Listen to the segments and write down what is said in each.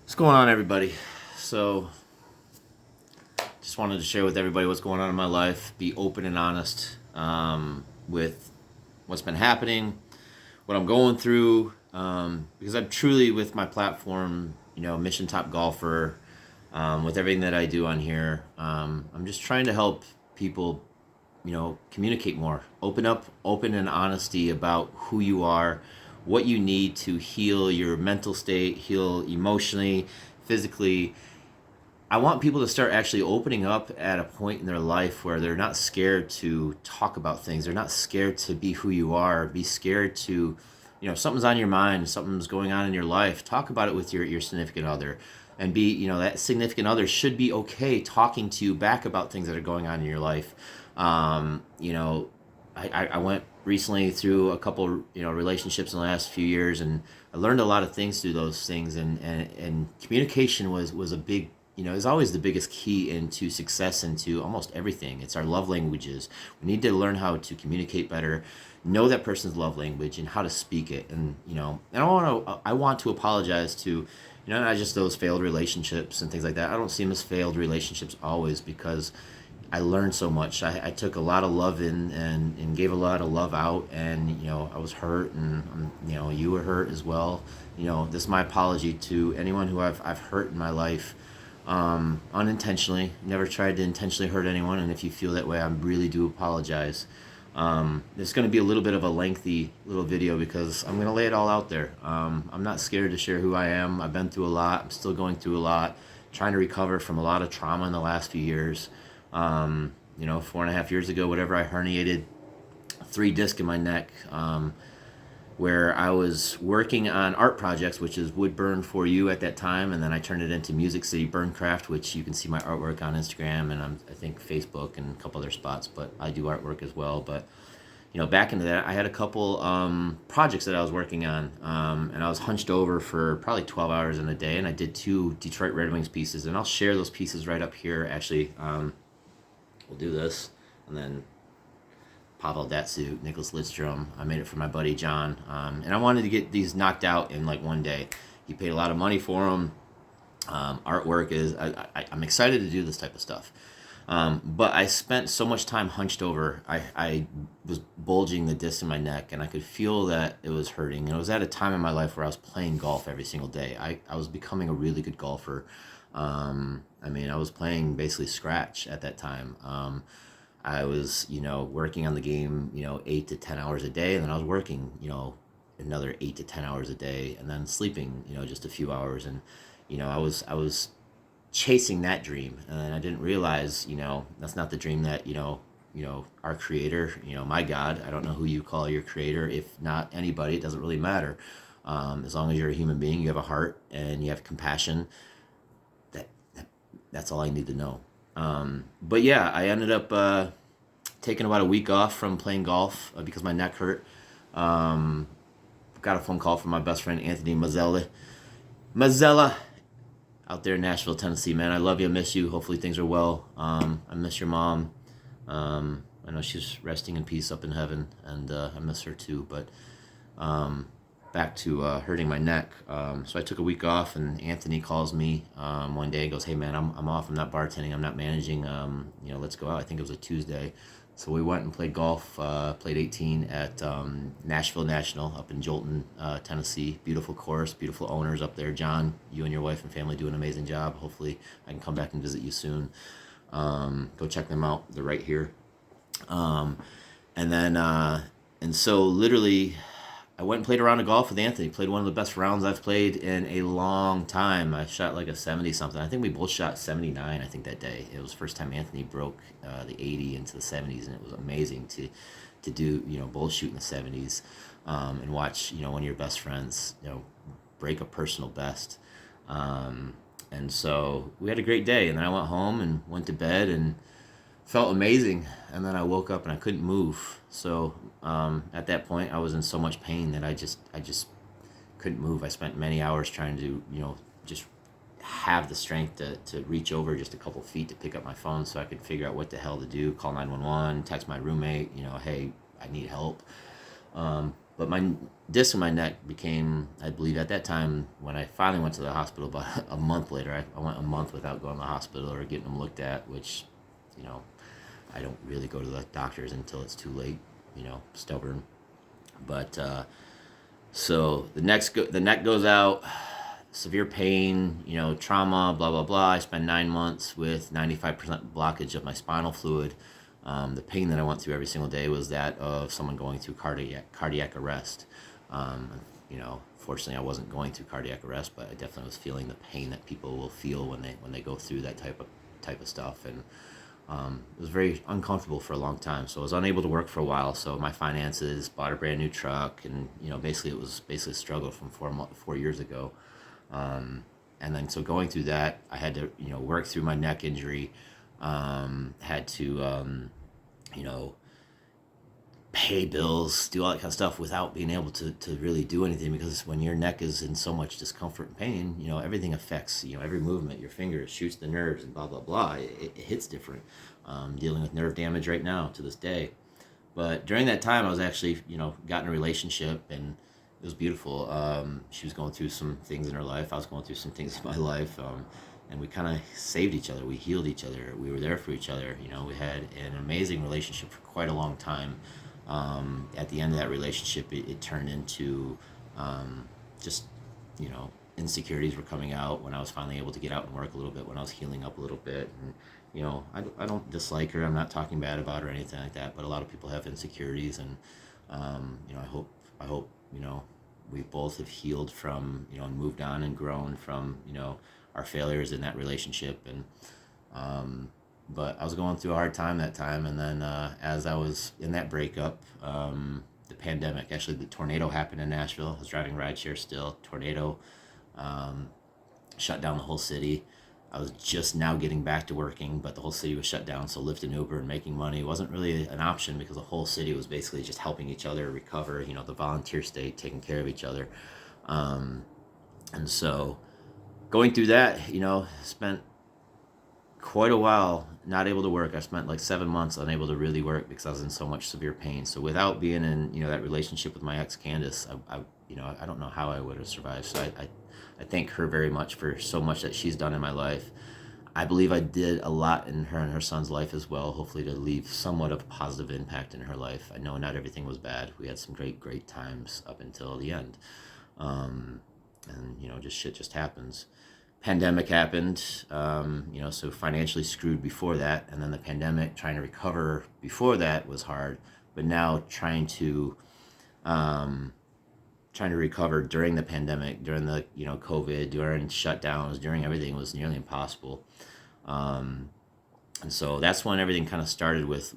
What's going on, everybody? So, just wanted to share with everybody what's going on in my life, be open and honest with what's been happening, what I'm going through, because I'm truly, with my platform, Missiontopgolfer, with everything that I do on here, I'm just trying to help people, communicate more, open and honesty about who you are, what you need to heal your mental state, heal emotionally, physically. I want people to start actually opening up at a point in their life where they're not scared to talk about things. They're not scared to be who you are. Be scared to, if something's on your mind, something's going on in your life, talk about it with your significant other. And that significant other should be okay talking to you back about things that are going on in your life. I went recently through a couple, relationships in the last few years, and I learned a lot of things through those things. And communication was a big, is always the biggest key into success, into almost everything. It's our love languages. We need to learn how to communicate better, know that person's love language and how to speak it. And I want to apologize to, not just those failed relationships and things like that. I don't see them as failed relationships always, because I learned so much. I took a lot of love in and gave a lot of love out, and I was hurt, and you were hurt as well. This is my apology to anyone who I've hurt in my life, unintentionally. Never tried to intentionally hurt anyone, and if you feel that way, I really do apologize. It's going to be a little bit of a lengthy little video because I'm going to lay it all out there. I'm not scared to share who I am. I've been through a lot. I'm still going through a lot, trying to recover from a lot of trauma in the last few years. 4.5 years ago, whatever, I herniated 3 discs in my neck, where I was working on art projects, which is wood burn for you at that time, and then I turned it into Music City Burncraft, which you can see my artwork on Instagram and I think Facebook and a couple other spots, but I do artwork as well. But back into that, I had a couple projects that I was working on, and I was hunched over for probably 12 hours in a day, and I did 2 Detroit Red Wings pieces, and I'll share those pieces right up here. Actually, we'll do this, and then Pavel Datsyuk, Nicholas Lidstrom. I made it for my buddy John, and I wanted to get these knocked out in like one day. He paid a lot of money for them. Artwork is, I'm excited to do this type of stuff. But I spent so much time hunched over. I was bulging the disc in my neck, and I could feel that it was hurting. And it was at a time in my life where I was playing golf every single day. I was becoming a really good golfer. I was playing basically scratch at that time. I was, working on the game, 8 to 10 hours a day, and then I was working, another 8 to 10 hours a day, and then sleeping, just a few hours. And, I was chasing that dream, and I didn't realize, that's not the dream that, our creator, my God. I don't know who you call your creator. If not anybody, it doesn't really matter. As long as you're a human being, you have a heart and you have compassion. That's all I need to know. But yeah, I ended up taking about a week off from playing golf because my neck hurt. Got a phone call from my best friend Anthony Mazzella out there in Nashville, Tennessee. Man, I love you, I miss you. Hopefully things are well. I miss your mom. I know she's resting in peace up in heaven, and I miss her too. But back to hurting my neck. So I took a week off, and Anthony calls me one day and goes, "Hey man, I'm off. I'm not bartending. I'm not managing. Let's go out." I think it was a Tuesday. So we went and played golf. Played 18 at Nashville National up in Jolton, Tennessee. Beautiful course, beautiful owners up there. John, you and your wife and family do an amazing job. Hopefully I can come back and visit you soon. Go check them out. They're right here. And so literally, I went and played a round of golf with Anthony. Played one of the best rounds I've played in a long time. I shot like a 70 something. I think we both shot 79. I think that day it was the first time Anthony broke the 80 into the 70s, and it was amazing to do both shoot in the 70s, and watch one of your best friends break a personal best. And so we had a great day, and then I went home and went to bed and felt amazing, and then I woke up and I couldn't move. So at that point, I was in so much pain that I just couldn't move. I spent many hours trying to just have the strength to reach over just a couple feet to pick up my phone so I could figure out what the hell to do. Call 911, text my roommate. Hey, I need help. But my disc in my neck became, I believe at that time, when I finally went to the hospital about a month later, I went a month without going to the hospital or getting them looked at, which, you know, I don't really go to the doctors until it's too late, stubborn. But so the neck goes out, severe pain, trauma, blah blah blah. I spent 9 months with 95% blockage of my spinal fluid. The pain that I went through every single day was that of someone going through cardiac arrest. Fortunately, I wasn't going through cardiac arrest, but I definitely was feeling the pain that people will feel when they go through that type of stuff, and it was very uncomfortable for a long time. So I was unable to work for a while. So my finances, bought a brand new truck, and basically it was basically a struggle from 4 years ago. And then so going through that, I had to work through my neck injury. Had to pay bills, do all that kind of stuff without being able to really do anything, because when your neck is in so much discomfort and pain, everything affects, every movement, your fingers shoots the nerves and blah, blah, blah. It hits different. Dealing with nerve damage right now to this day. But during that time, I was actually, got in a relationship, and it was beautiful. She was going through some things in her life. I was going through some things in my life. And we kind of saved each other. We healed each other. We were there for each other. We had an amazing relationship for quite a long time. At the end of that relationship, it turned into just, insecurities were coming out when I was finally able to get out and work a little bit, when I was healing up a little bit. And, I don't dislike her. I'm not talking bad about her or anything like that, but a lot of people have insecurities. And, I hope, we both have healed from, and moved on and grown from, our failures in that relationship. And, but I was going through a hard time that time. And then as I was in that breakup, the pandemic, actually the tornado happened in Nashville. I was driving rideshare still. Tornado shut down the whole city. I was just now getting back to working, but the whole city was shut down. So Lyft and Uber and making money wasn't really an option, because the whole city was basically just helping each other recover, the volunteer state, taking care of each other. And so going through that, spent quite a while not able to work. I spent like 7 months unable to really work because I was in so much severe pain. So without being in, that relationship with my ex Candace, I don't know how I would have survived. So I thank her very much for so much that she's done in my life. I believe I did a lot in her and her son's life as well, hopefully to leave somewhat of a positive impact in her life. I know not everything was bad. We had some great times up until the end. And, just shit just happens. Pandemic happened, so financially screwed before that. And then the pandemic, trying to recover before that was hard. But now trying to recover during the pandemic, during the, COVID, during shutdowns, during everything was nearly impossible. And so that's when everything kind of started with,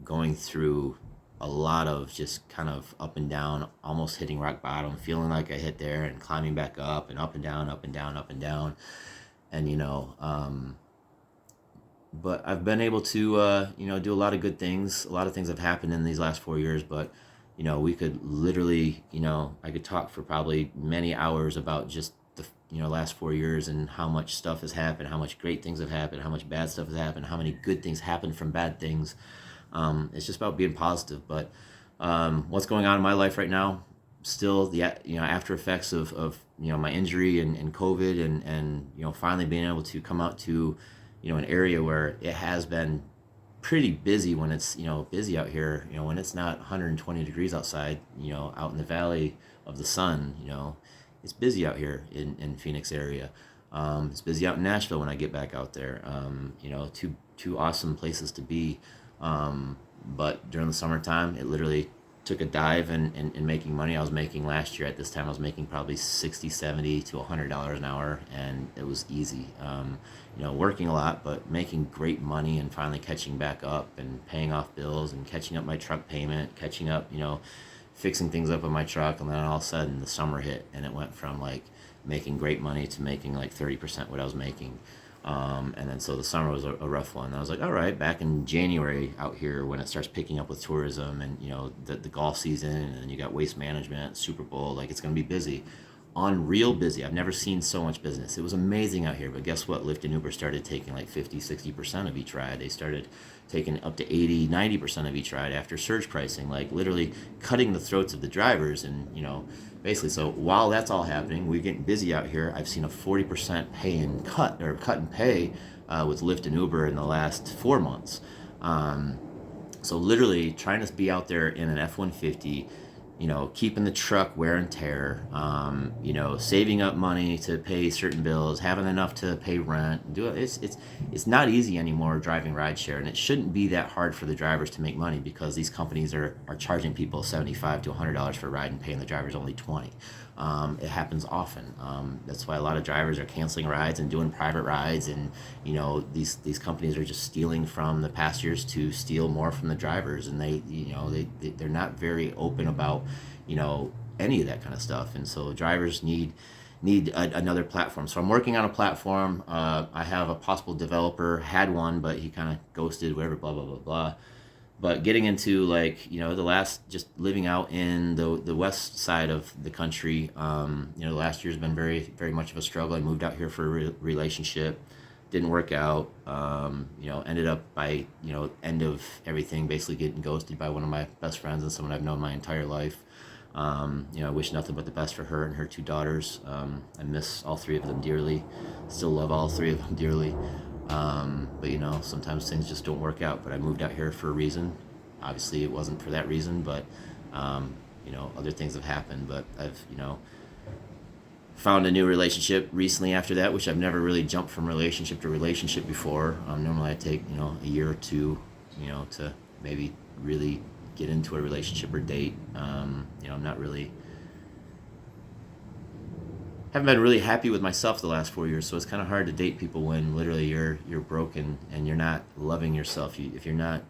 going through a lot of just kind of up and down, almost hitting rock bottom, feeling like I hit there and climbing back up and up and down, up and down, up and down. And, but I've been able to, do a lot of good things. A lot of things have happened in these last 4 years, but, we could literally, I could talk for probably many hours about just the, last 4 years and how much stuff has happened, how much great things have happened, how much bad stuff has happened, how many good things happened from bad things. It's just about being positive. But what's going on in my life right now, still the after effects of my injury and COVID, and finally being able to come out to an area where it has been pretty busy when it's busy out here, when it's not 120 degrees outside, out in the valley of the sun, it's busy out here in Phoenix area. It's busy out in Nashville when I get back out there. Two awesome places to be. But during the summertime, it literally took a dive in making money. I was making last year at this time, I was making probably $60, $70 to $100 an hour, and it was easy. Working a lot, but making great money and finally catching back up and paying off bills and catching up my truck payment, catching up, fixing things up in my truck. And then all of a sudden the summer hit, and it went from like making great money to making like 30% what I was making. And then so the summer was a rough one. I was like, all right, back in January out here when it starts picking up with tourism and, the golf season, and then you got waste management, Super Bowl, like it's going to be busy. unreal busy. I've never seen so much business. It was amazing out here. But guess what? Lyft and Uber started taking like 50, 60% of each ride. They started taking up to 80, 90% of each ride after surge pricing, like literally cutting the throats of the drivers. And, basically, so while that's all happening, we're getting busy out here. I've seen a 40% pay and cut or cut and pay with Lyft and Uber in the last 4 months. So literally trying to be out there in an F-150, keeping the truck wear and tear, saving up money to pay certain bills, having enough to pay rent. It's not easy anymore driving rideshare, and it shouldn't be that hard for the drivers to make money because these companies are charging people $75 to $100 for a ride and paying the drivers only $20. It happens often. That's why a lot of drivers are canceling rides and doing private rides, and these companies are just stealing from the passengers to steal more from the drivers, and they're not very open about any of that kind of stuff. And so drivers need another platform. So I'm working on a platform. I have a possible developer, had one, but he kind of ghosted, whatever, blah blah blah blah. But getting into the last, just living out in the west side of the country, the last year's been very, very much of a struggle. I moved out here for a relationship, didn't work out. Ended up by end of everything, basically getting ghosted by one of my best friends and someone I've known my entire life. I wish nothing but the best for her and her two daughters. I miss all three of them dearly. Still love all three of them dearly. But sometimes things just don't work out. But I moved out here for a reason. Obviously, it wasn't for that reason, but other things have happened. But I've found a new relationship recently after that, which I've never really jumped from relationship to relationship before. Normally, I take a year or two, to maybe really get into a relationship or date. I'm not really. Haven't been really happy with myself the last 4 years, so it's kind of hard to date people when literally you're broken and you're not loving yourself. If you're not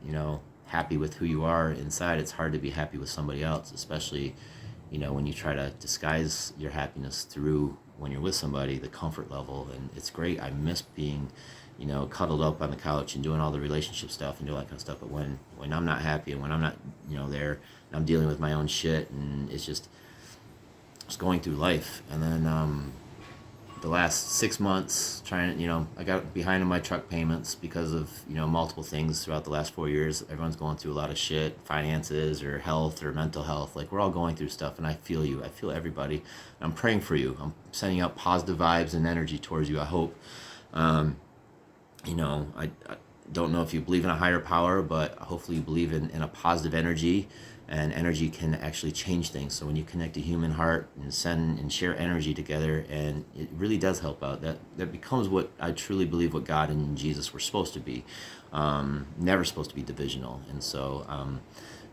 happy with who you are inside, it's hard to be happy with somebody else, especially when you try to disguise your happiness through when you're with somebody, the comfort level. And it's great. I miss being cuddled up on the couch and doing all the relationship stuff and doing that kind of stuff. But when I'm not happy and when I'm not there, and I'm dealing with my own shit, and it's just going through life. And then the last 6 months trying I got behind on my truck payments because of multiple things throughout the last 4 years. Everyone's going through a lot of shit, finances or health or mental health. Like, we're all going through stuff, and I feel you. I feel everybody. I'm praying for you. I'm sending out positive vibes and energy towards you. I hope I don't know if you believe in a higher power, but hopefully you believe in a positive energy. And energy can actually change things. So when you connect a human heart and send and share energy together, and it really does help out, that becomes what I truly believe what God and Jesus were supposed to be. Never supposed to be divisional. And so,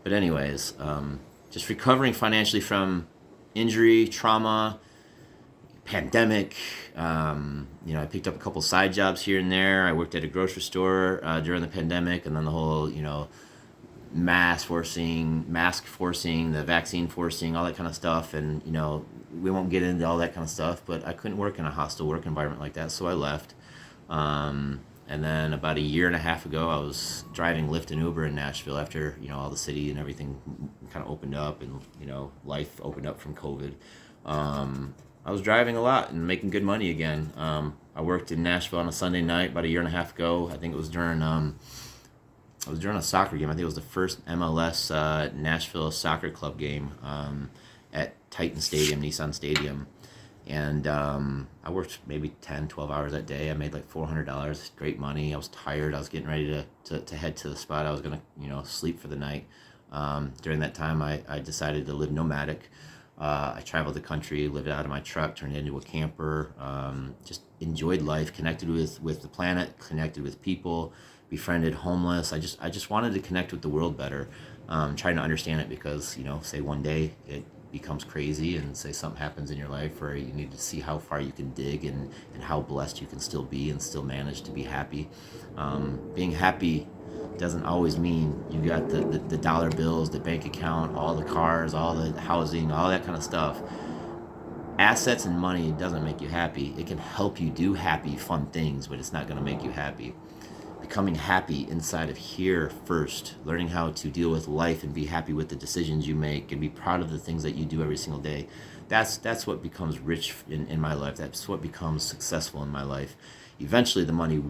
but anyways, just recovering financially from injury, trauma, pandemic. I picked up a couple side jobs here and there. I worked at a grocery store during the pandemic, and then the whole, mask forcing, the vaccine forcing, all that kind of stuff. And we won't get into all that kind of stuff, but I couldn't work in a hostile work environment like that, so I left. And then about a year and a half ago, I was driving Lyft and Uber in Nashville after all the city and everything kind of opened up, and life opened up from COVID. I was driving a lot and making good money again. I worked in Nashville on a Sunday night about a year and a half ago. I think it was during a soccer game. I think it was the first MLS Nashville Soccer Club game at Titan Stadium, Nissan Stadium. And I worked maybe 10, 12 hours that day. I made like $400, great money. I was tired. I was getting ready to head to the spot. I was going to sleep for the night. During that time, I decided to live nomadic. I traveled the country, lived out of my truck, turned it into a camper, just enjoyed life, connected with the planet, connected with people, befriended homeless. I just wanted to connect with the world better, trying to understand it, because say one day it becomes crazy, and say something happens in your life where you need to see how far you can dig, and how blessed you can still be and still manage to be happy. Being happy doesn't always mean you got the dollar bills, the bank account, all the cars, all the housing, all that kind of stuff. Assets and money doesn't make you happy. It can help you do happy, fun things, but it's not going to make you happy. Becoming happy inside of here first, learning how to deal with life and be happy with the decisions you make, and be proud of the things that you do every single day. that's what becomes rich in my life. That's what becomes successful in my life. Eventually the money,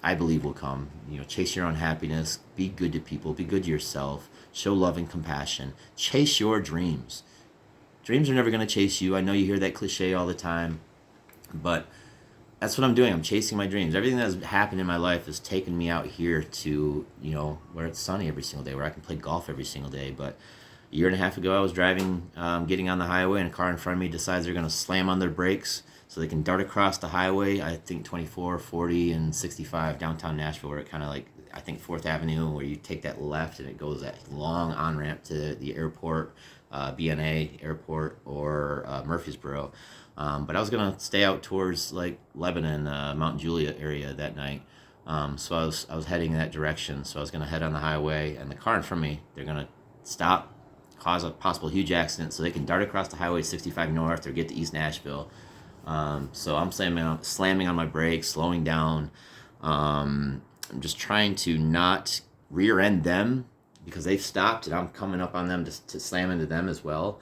I believe will come. Chase your own happiness, be good to people, be good to yourself, show love and compassion, chase your dreams. Dreams are never going to chase you. I know you hear that cliche all the time, but that's what I'm doing. I'm chasing my dreams. Everything that's happened in my life has taken me out here to, where it's sunny every single day, where I can play golf every single day. But a year and a half ago, I was driving, getting on the highway, and a car in front of me decides they're going to slam on their brakes so they can dart across the highway. I think 24, 40, and 65 downtown Nashville, where it kind of like, I think 4th Avenue, where you take that left and it goes that long on-ramp to the airport, BNA airport, or Murfreesboro. But I was gonna stay out towards like Lebanon, Mount Juliet area that night. So I was heading in that direction. So I was gonna head on the highway, and the car in front of me, they're gonna stop, cause a possible huge accident, so they can dart across the highway 65 north or get to East Nashville. So I'm slamming on my brakes, slowing down. I'm just trying to not rear end them because they've stopped, and I'm coming up on them to slam into them as well.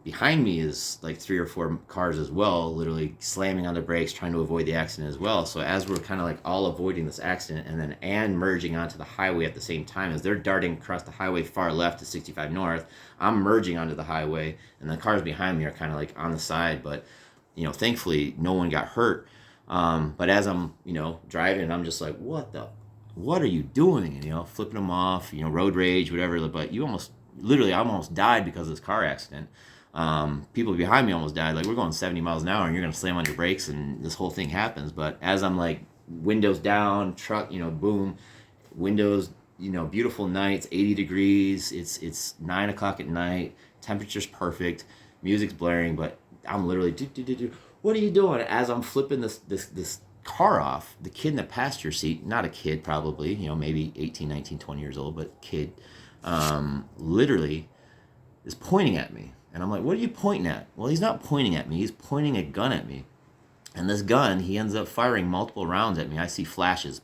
Behind me is like 3 or 4 cars as well, literally slamming on the brakes, trying to avoid the accident as well. So as we're kind of like all avoiding this accident and merging onto the highway at the same time, as they're darting across the highway far left to 65 north, I'm merging onto the highway, and the cars behind me are kind of like on the side. But thankfully no one got hurt. But as I'm driving, I'm just like, what are you doing? And flipping them off, road rage, whatever. But I almost died because of this car accident. People behind me almost died. Like, we're going 70 miles an hour, and you're gonna slam on your brakes, and this whole thing happens. But as I'm like, windows down, truck, boom, windows, beautiful nights, 80 degrees. It's 9 o'clock at night. Temperature's perfect. Music's blaring, but I'm literally what are you doing? As I'm flipping this car off, the kid in the passenger seat, not a kid probably, maybe 18, 19, 20 years old, but kid, literally is pointing at me. And I'm like, what are you pointing at? Well, he's not pointing at me. He's pointing a gun at me. And this gun, he ends up firing multiple rounds at me. I see flashes.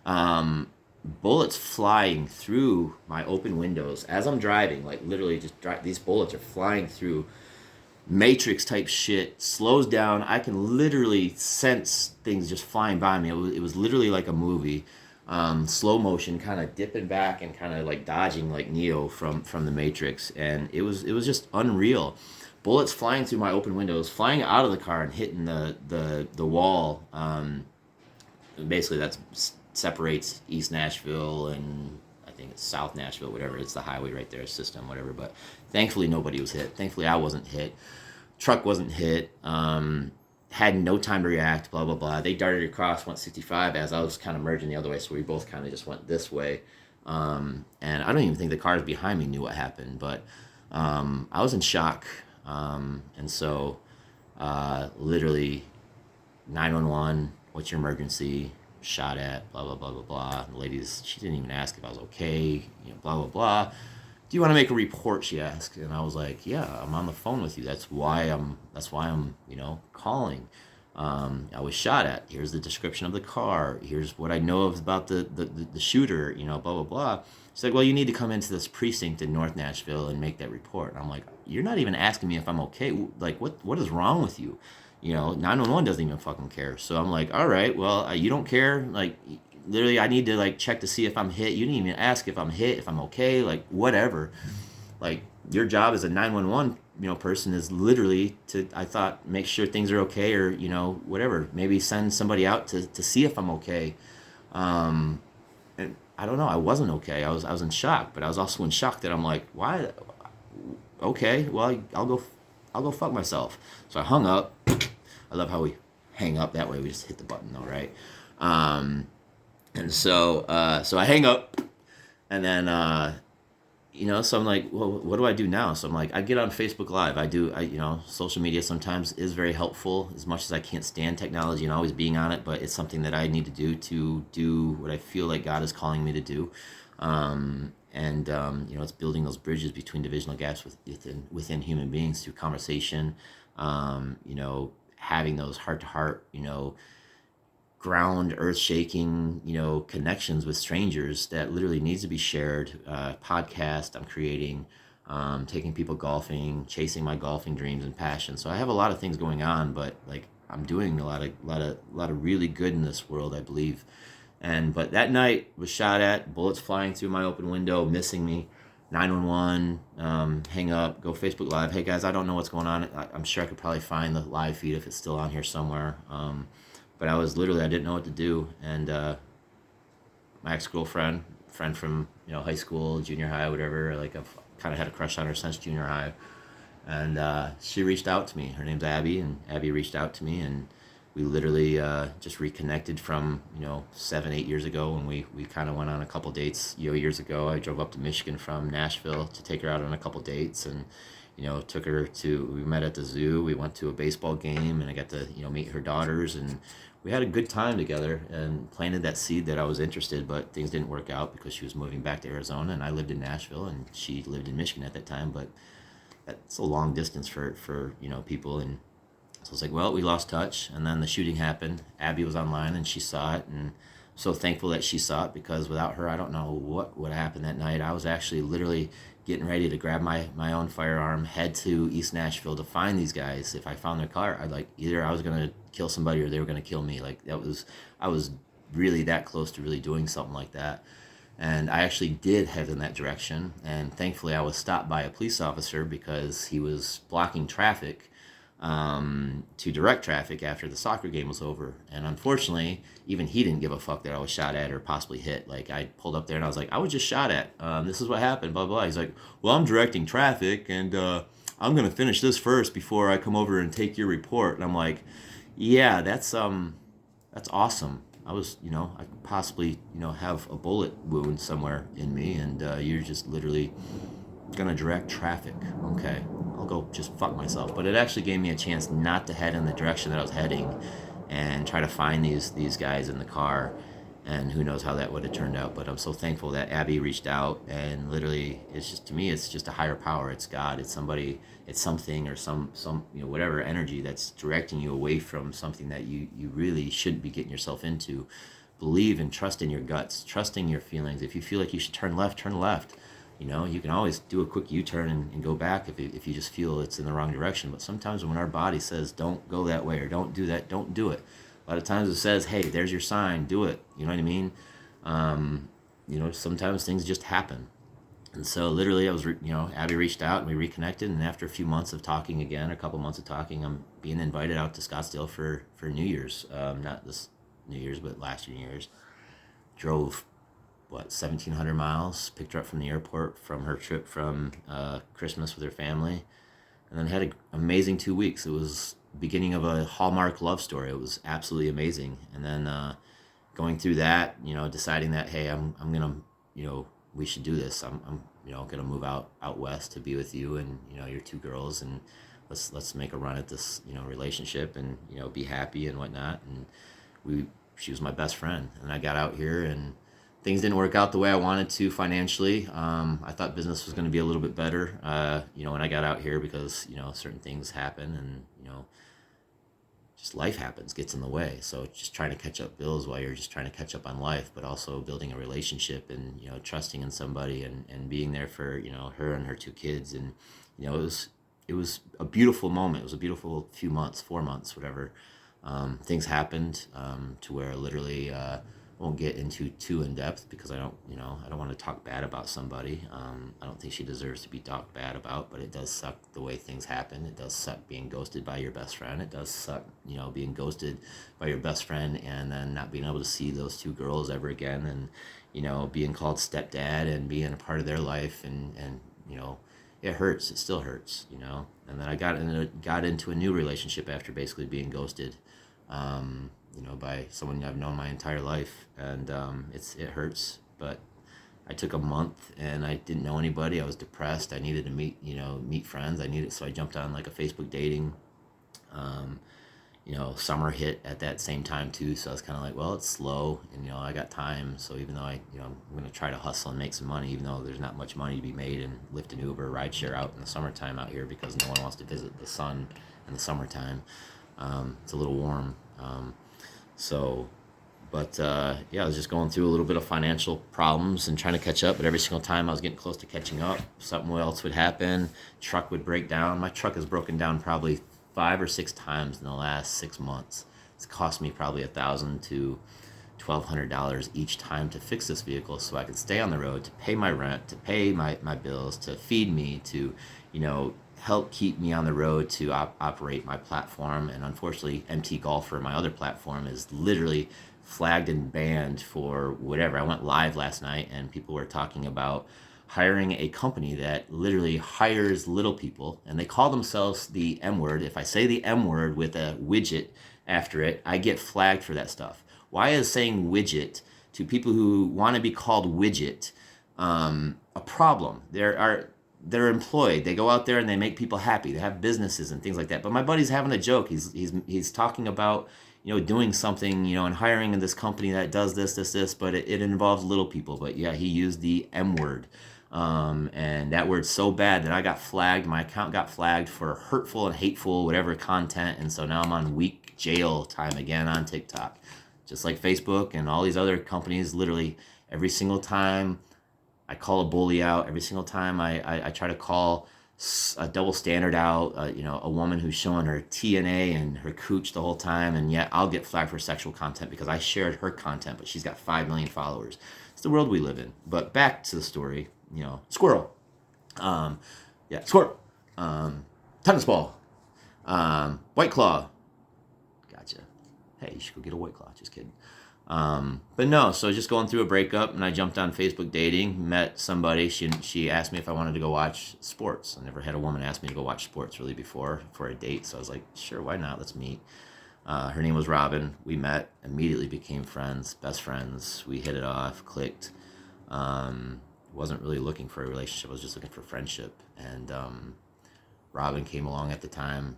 Bullets flying through my open windows as I'm driving. Like, literally these bullets are flying through. Matrix type shit, slows down. I can literally sense things just flying by me. It was literally like a movie. Slow motion, kind of dipping back and kind of like dodging like Neo from the Matrix, and it was just unreal. Bullets flying through my open windows, flying out of the car and hitting the wall. Basically, that separates East Nashville and I think it's South Nashville, whatever. It's the highway right there, system, whatever. But thankfully, nobody was hit. Thankfully, I wasn't hit. Truck wasn't hit. Had no time to react, blah, blah, blah. They darted across 165 as I was kind of merging the other way, so we both kind of just went this way. And I don't even think the cars behind me knew what happened, but I was in shock. And so literally 911, what's your emergency? Shot at, blah, blah, blah, blah, blah. The ladies, she didn't even ask if I was okay, blah, blah, blah. Do you want to make a report? She asked, and I was like, yeah, I'm on the phone with you. That's why I'm calling. I was shot at. Here's the description of the car. Here's what I know about the shooter, blah, blah, blah. She's like, well, you need to come into this precinct in North Nashville and make that report. And I'm like, you're not even asking me if I'm okay. Like, what is wrong with you? 911 doesn't even fucking care. So I'm like, all right, well, you don't care. Like, literally, I need to like check to see if I'm hit. You didn't even ask if I'm hit, if I'm okay, like whatever. Like, your job as a 911 person is literally to, I thought, make sure things are okay, or whatever. Maybe send somebody out to see if I'm okay. And I don't know. I wasn't okay. I was in shock, but I was also in shock that I'm like, why? Okay, well, I'll go fuck myself. So I hung up. I love how we hang up that way. We just hit the button though, right? And so I hang up, and then so I'm like, well, what do I do now? So I'm like, I get on Facebook Live. Social media sometimes is very helpful, as much as I can't stand technology and always being on it, but it's something that I need to do what I feel like God is calling me to do. It's building those bridges between divisional gaps within human beings through conversation, having those heart-to-heart, ground, earth-shaking, connections with strangers that literally needs to be shared. Podcast I'm creating, taking people golfing, chasing my golfing dreams and passion. So I have a lot of things going on, but like I'm doing a lot of really good in this world, I believe. But that night was shot at, bullets flying through my open window, missing me. 911, hang up, go Facebook Live. Hey guys, I don't know what's going on. I'm sure I could probably find the live feed if it's still on here somewhere. But I didn't know what to do. And my ex-girlfriend, friend from high school, junior high, whatever, like I've kind of had a crush on her since junior high. And she reached out to me. Her name's Abby, and Abby reached out to me, and we literally just reconnected from 7-8 years ago, and we kind of went on a couple dates years ago. I drove up to Michigan from Nashville to take her out on a couple dates, and took her to, we met at the zoo, we went to a baseball game, and I got to meet her daughters, and we had a good time together and planted that seed that I was interested, but things didn't work out because she was moving back to Arizona, and I lived in Nashville, and she lived in Michigan at that time. But that's a long distance for people. And so it's like, well, we lost touch, and then the shooting happened. Abby was online and she saw it, and I'm so thankful that she saw it, because without her, I don't know what would happen that night. I was actually literally getting ready to grab my own firearm, head to East Nashville to find these guys. If I found their car, either I was gonna kill somebody or they were gonna kill me. Like I was really that close to really doing something like that. And I actually did head in that direction. And thankfully, I was stopped by a police officer because he was blocking traffic, to direct traffic after the soccer game was over. And unfortunately, even he didn't give a fuck that I was shot at or possibly hit. Like, I pulled up there and I was like, I was just shot at. This is what happened, blah, blah. He's like, well, I'm directing traffic, and I'm going to finish this first before I come over and take your report. And I'm like, yeah, that's awesome. I was, I could possibly, have a bullet wound somewhere in me, and you're just literally gonna direct traffic. Okay, I'll go just fuck myself. But it actually gave me a chance not to head in the direction that I was heading, and try to find these guys in the car. And who knows how that would have turned out. But I'm so thankful that Abby reached out, and literally, it's just, to me, it's just a higher power. It's God. It's somebody. It's something, or some whatever energy that's directing you away from something that you really shouldn't be getting yourself into. Believe and trust in your guts, trusting your feelings. If you feel like you should turn left, turn left. You can always do a quick U-turn and go back if you just feel it's in the wrong direction. But sometimes when our body says, don't go that way, or don't do that, don't do it. A lot of times it says, hey, there's your sign, do it. You know what I mean? Sometimes things just happen. And so literally Abby reached out and we reconnected. And after a few months of talking again, a couple months of talking, I'm being invited out to Scottsdale for New Year's. Not this New Year's, but last New Year's. Drove, 1,700 miles, picked her up from the airport from her trip from Christmas with her family. And then had an amazing 2 weeks. It was beginning of a Hallmark love story. It was absolutely amazing. And then going through that, deciding that, hey, I'm gonna, we should do this. I'm gonna move out west to be with you and your two girls, and let's make a run at this relationship, and be happy and whatnot. And she was my best friend, and I got out here, and things didn't work out the way I wanted to financially. I thought business was going to be a little bit better, when I got out here, because, certain things happen, and, just life happens, gets in the way. So just trying to catch up bills while you're just trying to catch up on life, but also building a relationship, and, trusting in somebody, and being there for, her and her two kids. And, it was a beautiful moment. It was a beautiful few months, 4 months, whatever. Things happened, to where literally, won't get into too in depth, because I don't want to talk bad about somebody. I don't think she deserves to be talked bad about, but it does suck the way things happen. It does suck being ghosted by your best friend. It does suck, being ghosted by your best friend, and then not being able to see those two girls ever again, and, being called stepdad and being a part of their life, and it hurts. It still hurts, And then I got into a new relationship after basically being ghosted. By someone I've known my entire life, and it hurts. But I took a month, and I didn't know anybody. I was depressed. I needed to meet friends. So I jumped on like a Facebook dating. Summer hit at that same time too, so I was kind of like, well, it's slow, and I got time. So even though I'm going to try to hustle and make some money, even though there's not much money to be made, and Lyft and Uber, rideshare out in the summertime out here, because no one wants to visit the sun in the summertime. It's a little warm. So But yeah, I was just going through a little bit of financial problems and trying to catch up. But every single time I was getting close to catching up, something else would happen. Truck would break down. My truck has broken down probably 5 or 6 times in the last 6 months. It's cost me probably $1,000 to $1,200 each time to fix this vehicle so I could stay on the road, to pay my rent, to pay my bills, to feed me, to, help keep me on the road to operate my platform. And unfortunately, MT Golfer, my other platform, is literally flagged and banned for whatever. I went live last night and people were talking about hiring a company that literally hires little people, and they call themselves the M word. If I say the M word with a widget after it, I get flagged for that stuff. Why is saying widget to people who want to be called widget a problem? They're employed. They go out there and they make people happy. They have businesses and things like that. But my buddy's having a joke. He's talking about doing something and hiring in this company that does this. But it involves little people. But yeah, he used the M word, and that word's so bad that I got flagged. My account got flagged for hurtful and hateful whatever content, and so now I'm on week jail time again on TikTok, just like Facebook and all these other companies. Literally every single time I call a bully out, every single time I try to call a double standard out, a woman who's showing her TNA and her cooch the whole time, and yet I'll get flagged for sexual content because I shared her content, but she's got 5 million followers. It's the world we live in. But back to the story, squirrel. Yeah, squirrel. Tennis ball. White claw. Gotcha. Hey, you should go get a White Claw. Just kidding. But no, so just going through a breakup, and I jumped on Facebook dating, met somebody. She asked me if I wanted to go watch sports. I never had a woman ask me to go watch sports really before for a date, so I was like, sure, why not? Let's meet. Her name was Robin. We met, immediately became friends, best friends. We hit it off, clicked. Wasn't really looking for a relationship. I was just looking for friendship. And Robin came along at the time,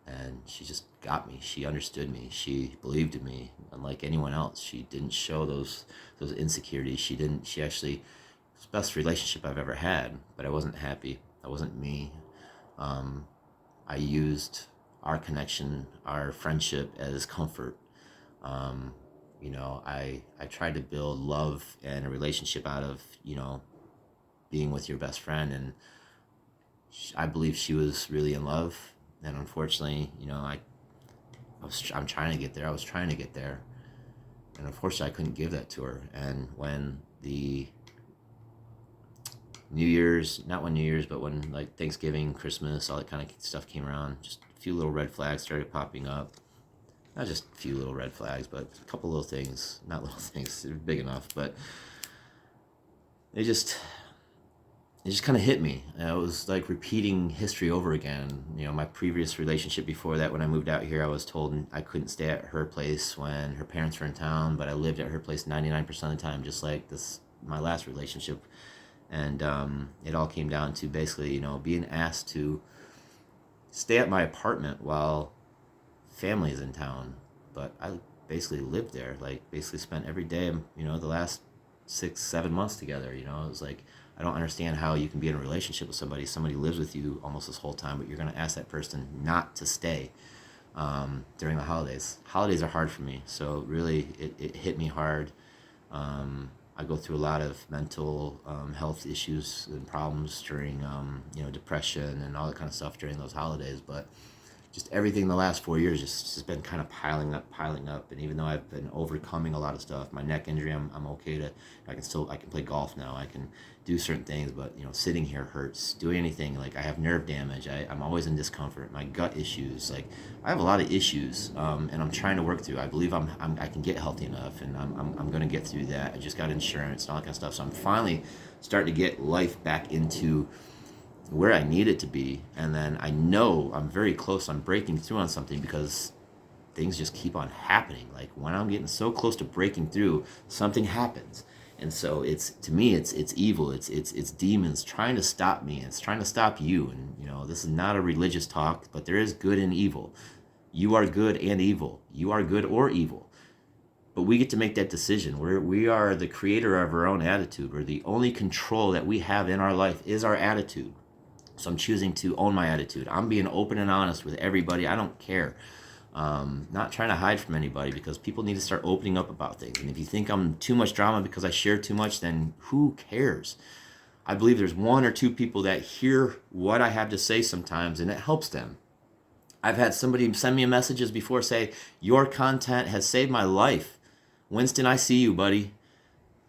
and she just got me. She understood me. She believed in me, unlike anyone else. She didn't show those insecurities. She actually, it was the best relationship I've ever had, but I wasn't happy. I wasn't me. I used our connection, our friendship as comfort. I tried to build love and a relationship out of, being with your best friend, and I believe she was really in love. And unfortunately, I'm trying to get there. I was trying to get there, and unfortunately, I couldn't give that to her. And when the New Year's, not when New Year's, but when like Thanksgiving, Christmas, all that kind of stuff came around, just a few little red flags started popping up. Not just a few little red flags, but a couple little things. Not little things, they're big enough, but it just kind of hit me. It was like repeating history over again. My previous relationship before that, when I moved out here, I was told I couldn't stay at her place when her parents were in town, but I lived at her place 99% of the time, just like this, my last relationship. And it all came down to basically, being asked to stay at my apartment while family is in town. But I basically lived there, like basically spent every day, the last 6-7 months together. It was like, I don't understand how you can be in a relationship with somebody lives with you almost this whole time, but you're going to ask that person not to stay during the holidays. Holidays are hard for me, so really it hit me hard. I go through a lot of mental health issues and problems during depression and all that kind of stuff during those holidays, but just everything in the last 4 years just has been kind of piling up. And even though I've been overcoming a lot of stuff, my neck injury, I'm okay to, I can play golf now. I can do certain things, but sitting here hurts. Doing anything, like I have nerve damage. I'm always in discomfort. My gut issues, like I have a lot of issues, and I'm trying to work through. I believe I can get healthy enough, and I'm going to get through that. I just got insurance and all that kind of stuff. So I'm finally starting to get life back into where I need it to be. And then I know I'm very close on breaking through on something because things just keep on happening. Like when I'm getting so close to breaking through, something happens. And so it's, to me, it's evil. It's demons trying to stop me. It's trying to stop you. And this is not a religious talk, but there is good and evil. You are good and evil. You are good or evil. But we get to make that decision. We are the creator of our own attitude. We're the only control that we have in our life is our attitude. So I'm choosing to own my attitude. I'm being open and honest with everybody. I don't care Not trying to hide from anybody, because people need to start opening up about things. And if you think I'm too much drama because I share too much, then who cares? I believe there's one or two people that hear what I have to say sometimes, and it helps them. I've had somebody send me messages before say, your content has saved my life. Winston, I see you, buddy.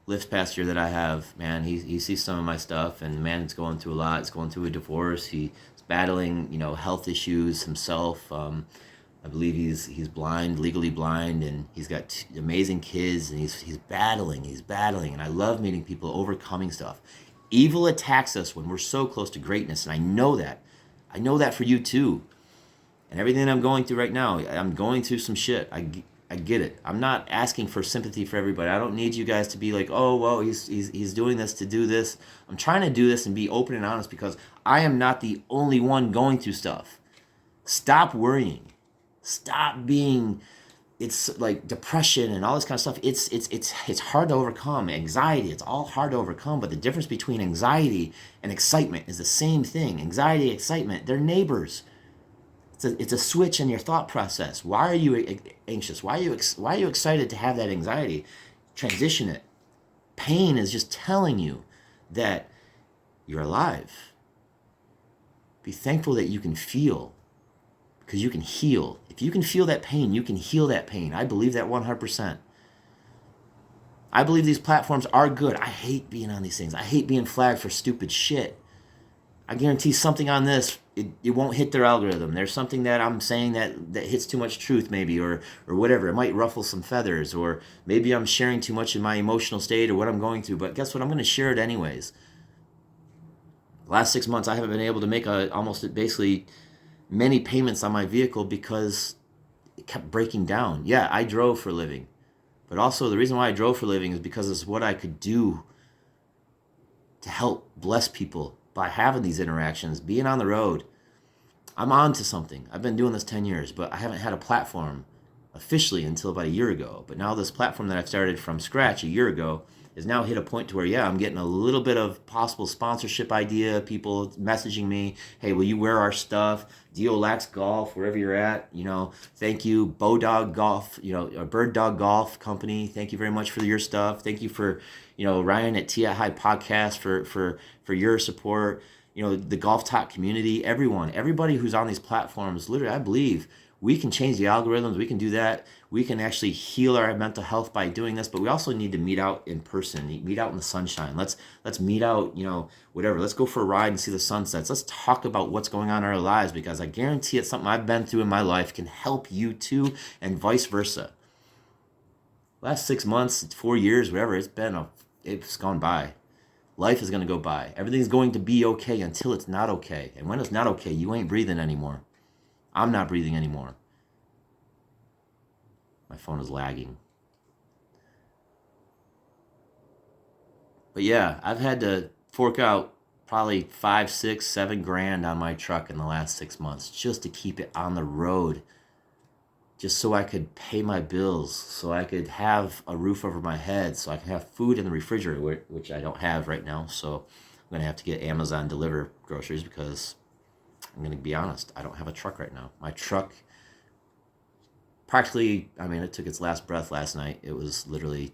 Lyft pastor that I have, man, he sees some of my stuff, and man, it's going through a lot. It's going through a divorce. He's battling, health issues himself. I believe he's blind, legally blind, and he's got amazing kids, and he's battling, and I love meeting people overcoming stuff. Evil attacks us when we're so close to greatness, and I know that. I know that for you too. And everything that I'm going through right now, I'm going through some shit. I get it. I'm not asking for sympathy for everybody. I don't need you guys to be like, oh, well, he's doing this to do this. I'm trying to do this and be open and honest, because I am not the only one going through stuff. Stop worrying. Stop being, it's like depression and all this kind of stuff. It's hard to overcome. Anxiety, it's all hard to overcome. But the difference between anxiety and excitement is the same thing. Anxiety, excitement, they're neighbors. It's a switch in your thought process. Why are you anxious? Why are you excited to have that anxiety? Transition it. Pain is just telling you that you're alive. Be thankful that you can feel, because you can heal. If you can feel that pain, you can heal that pain. I believe that 100%. I believe these platforms are good. I hate being on these things. I hate being flagged for stupid shit. I guarantee something on this, it won't hit their algorithm. There's something that I'm saying that hits too much truth, maybe, or whatever. It might ruffle some feathers, or maybe I'm sharing too much in my emotional state or what I'm going through. But guess what? I'm going to share it anyways. The last 6 months, I haven't been able to make almost basically many payments on my vehicle because it kept breaking down. Yeah, I drove for a living. But also the reason why I drove for a living is because it's what I could do to help bless people by having these interactions, being on the road. I'm on to something. I've been doing this 10 years, but I haven't had a platform officially until about a year ago. But now this platform that I've started from scratch a year ago has now hit a point to where, yeah, I'm getting a little bit of possible sponsorship idea. People messaging me, hey, will you wear our stuff? Lax Golf, wherever you're at, thank you. Dog Golf, a Bird Dog Golf Company. Thank you very much for your stuff. Thank you for, Ryan at Tia High Podcast for your support. The Golf Talk community, everybody who's on these platforms, literally, I believe we can change the algorithms. We can do that. We can actually heal our mental health by doing this, but we also need to meet out in person, meet out in the sunshine. Let's meet out, whatever. Let's go for a ride and see the sunsets. Let's talk about what's going on in our lives, because I guarantee it's something I've been through in my life can help you too, and vice versa. Last 6 months, 4 years, whatever, it's gone by. Life is going to go by. Everything's going to be okay until it's not okay. And when it's not okay, you ain't breathing anymore. I'm not breathing anymore. My phone is lagging. But yeah, I've had to fork out probably 5, 6, 7 grand on my truck in the last 6 months just to keep it on the road. Just so I could pay my bills, so I could have a roof over my head, so I could have food in the refrigerator, which I don't have right now. So I'm going to have to get Amazon deliver groceries, because I'm going to be honest, I don't have a truck right now. My truck practically, it took its last breath last night. It was literally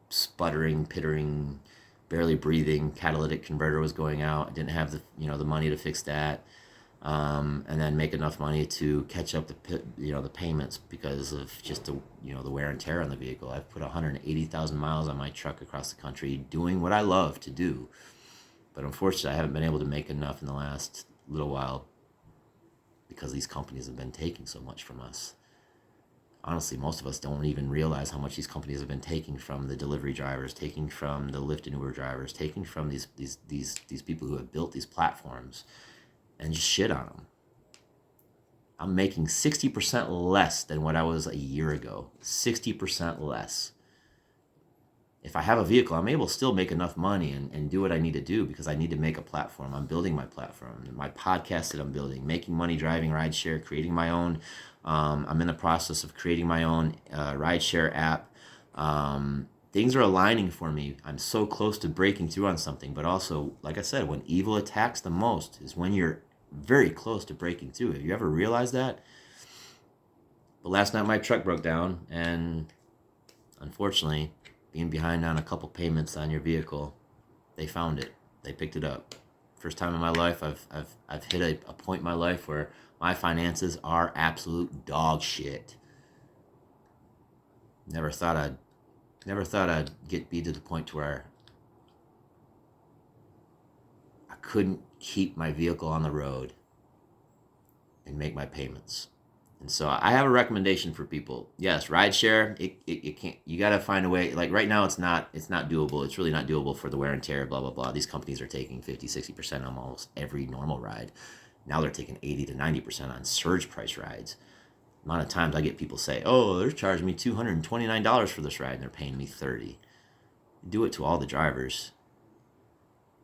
sputtering, pittering, barely breathing. Catalytic converter was going out. I didn't have the money to fix that. And then make enough money to catch up the payments because of just the wear and tear on the vehicle. I've put 180,000 miles on my truck across the country doing what I love to do. But unfortunately, I haven't been able to make enough in the last little while because these companies have been taking so much from us. Honestly, most of us don't even realize how much these companies have been taking from the delivery drivers, taking from the Lyft and Uber drivers, taking from these people who have built these platforms, and just shit on them. I'm making 60% less than what I was a year ago. 60% less. If I have a vehicle, I'm able to still make enough money and do what I need to do, because I need to make a platform. I'm building my platform, my podcast that I'm building, making money driving rideshare, creating my own. I'm in the process of creating my own rideshare app. Things are aligning for me. I'm so close to breaking through on something, but also, like I said, when evil attacks the most is when you're very close to breaking through. Have you ever realized that? But last night my truck broke down, and unfortunately, being behind on a couple payments on your vehicle, they found it. They picked it up. First time in my life I've hit a point in my life where my finances are absolute dog shit. Never thought I'd be to the point to where I couldn't keep my vehicle on the road and make my payments. And so I have a recommendation for people. Yes, rideshare, it can't, you got to find a way. Like right now, it's not doable. It's really not doable for the wear and tear, blah, blah, blah. These companies are taking 50, 60% on almost every normal ride. Now they're taking 80 to 90% on surge price rides. The amount of times I get people say, oh, they're charging me $229 for this ride, and they're paying me $30. Do it to all the drivers.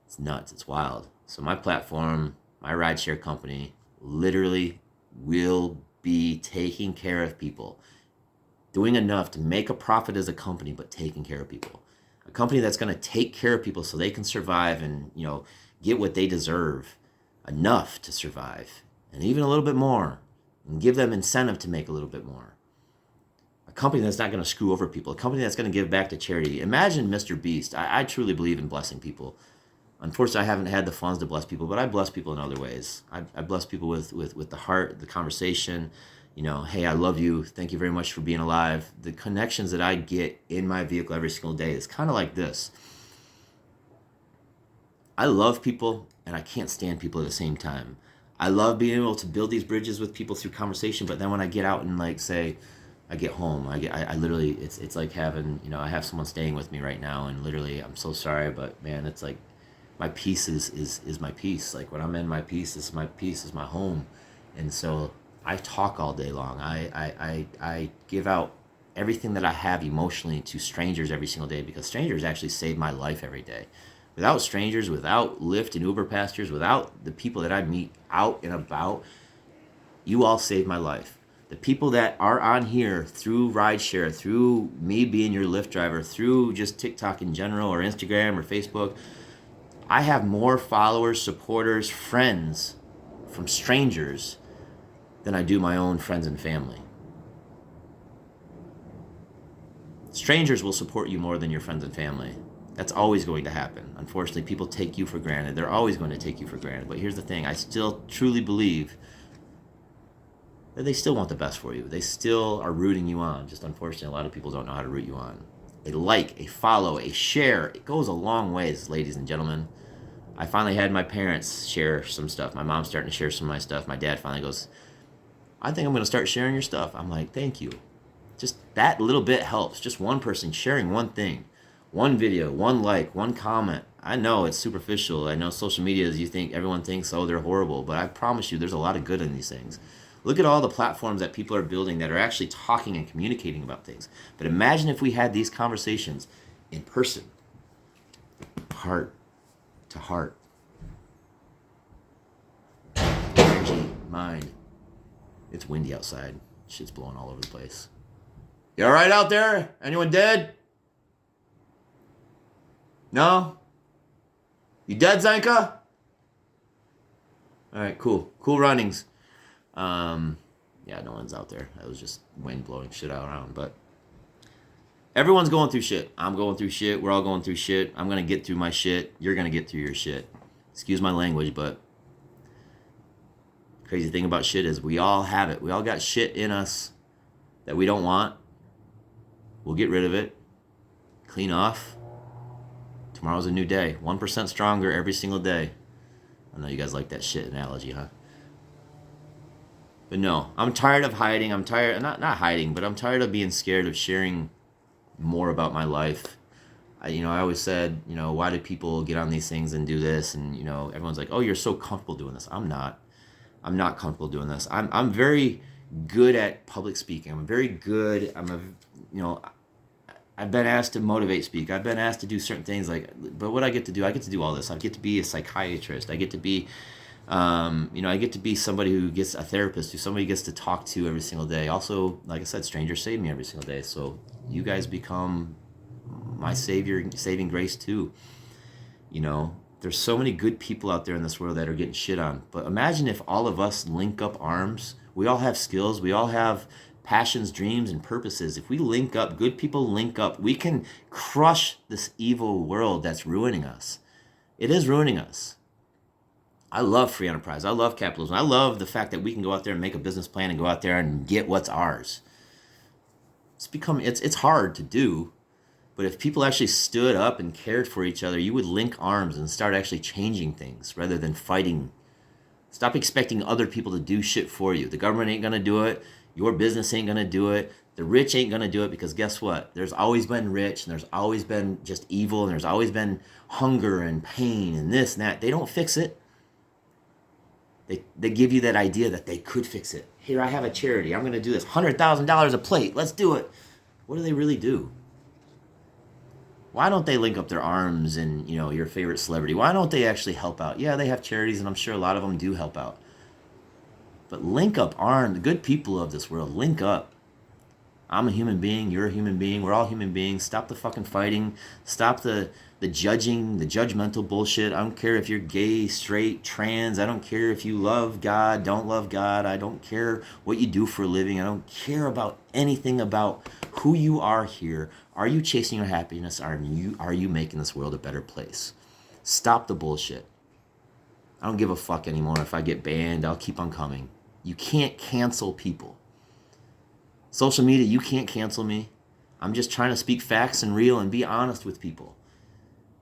It's nuts. It's wild. So my platform, my rideshare company, literally will be taking care of people, doing enough to make a profit as a company, but taking care of people. A company that's going to take care of people so they can survive and, get what they deserve, enough to survive, and even a little bit more, and give them incentive to make a little bit more. A company that's not going to screw over people, a company that's going to give back to charity. Imagine Mr. Beast. I truly believe in blessing people. Unfortunately, I haven't had the funds to bless people, but I bless people in other ways. I bless people with the heart, the conversation. Hey, I love you. Thank you very much for being alive. The connections that I get in my vehicle every single day is kind of like this. I love people, and I can't stand people at the same time. I love being able to build these bridges with people through conversation, but then when I get out and say, I get home, I literally, it's like having, I have someone staying with me right now, and literally, I'm so sorry, but man, it's like, my peace is my peace. Like when I'm in my peace is my home. And so I talk all day long. I give out everything that I have emotionally to strangers every single day, because strangers actually save my life every day. Without strangers, without Lyft and Uber passengers, without the people that I meet out and about, you all save my life. The people that are on here through rideshare, through me being your Lyft driver, through just TikTok in general or Instagram or Facebook, I have more followers, supporters, friends from strangers than I do my own friends and family. Strangers will support you more than your friends and family. That's always going to happen. Unfortunately, people take you for granted. They're always going to take you for granted. But here's the thing. I still truly believe that they still want the best for you. They still are rooting you on. Just unfortunately, a lot of people don't know how to root you on. A like, a follow, a share, it goes a long ways, ladies and gentlemen. I finally had my parents share some stuff. My mom's starting to share some of my stuff. My dad finally goes, I think I'm going to start sharing your stuff. I'm like, thank you. Just that little bit helps. Just one person sharing one thing, one video, one like, one comment. I know it's superficial. I know social media is, everyone thinks, oh, they're horrible. But I promise you, there's a lot of good in these things. Look at all the platforms that people are building that are actually talking and communicating about things. But imagine if we had these conversations in person, heart to heart. Energy, mind. It's windy outside. Shit's blowing all over the place. You all right out there? Anyone dead? No? You dead, Zanka? All right, cool. Cool runnings. Yeah, no one's out there. That was just wind blowing shit out around. But everyone's going through shit. I'm going through shit. We're all going through shit. I'm going to get through my shit. You're going to get through your shit. Excuse my language, but crazy thing about shit is we all have it. We all got shit in us that we don't want. We'll get rid of it. Clean off. Tomorrow's a new day. 1% stronger every single day. I know you guys like that shit analogy, huh? But no, I'm tired of hiding. I'm tired, not hiding, but I'm tired of being scared of sharing more about my life. I always said, why do people get on these things and do this? And, everyone's like, oh, you're so comfortable doing this. I'm not comfortable doing this. I'm very good at public speaking. I'm very good. I've been asked to motivate speak. I've been asked to do certain things but what I get to do all this. I get to be a psychiatrist. I get to be, I get to be somebody who gets a therapist, who somebody gets to talk to every single day. Also, like I said, strangers save me every single day. So you guys become my saving grace too. There's so many good people out there in this world that are getting shit on. But imagine if all of us link up arms. We all have skills. We all have passions, dreams, and purposes, if we link up, good people link up, we can crush this evil world that's ruining us. It is ruining us. I love free enterprise. I love capitalism. I love the fact that we can go out there and make a business plan and go out there and get what's ours. It's hard to do, but if people actually stood up and cared for each other, you would link arms and start actually changing things rather than fighting. Stop expecting other people to do shit for you. The government ain't gonna do it. Your business ain't gonna do it. The rich ain't gonna do it, because guess what? There's always been rich, and there's always been just evil, and there's always been hunger and pain and this and that. They don't fix it. They give you that idea that they could fix it. Here, I have a charity. I'm going to do this. $100,000 a plate. Let's do it. What do they really do? Why don't they link up their arms and, your favorite celebrity? Why don't they actually help out? Yeah, they have charities, and I'm sure a lot of them do help out. But link up arms. The good people of this world, link up. I'm a human being. You're a human being. We're all human beings. Stop the fucking fighting. Stop the judging, the judgmental bullshit. I don't care if you're gay, straight, trans. I don't care if you love God, don't love God. I don't care what you do for a living. I don't care about anything about who you are here. Are you chasing your happiness? Are you making this world a better place? Stop the bullshit. I don't give a fuck anymore. If I get banned, I'll keep on coming. You can't cancel people. Social media, you can't cancel me. I'm just trying to speak facts and real and be honest with people.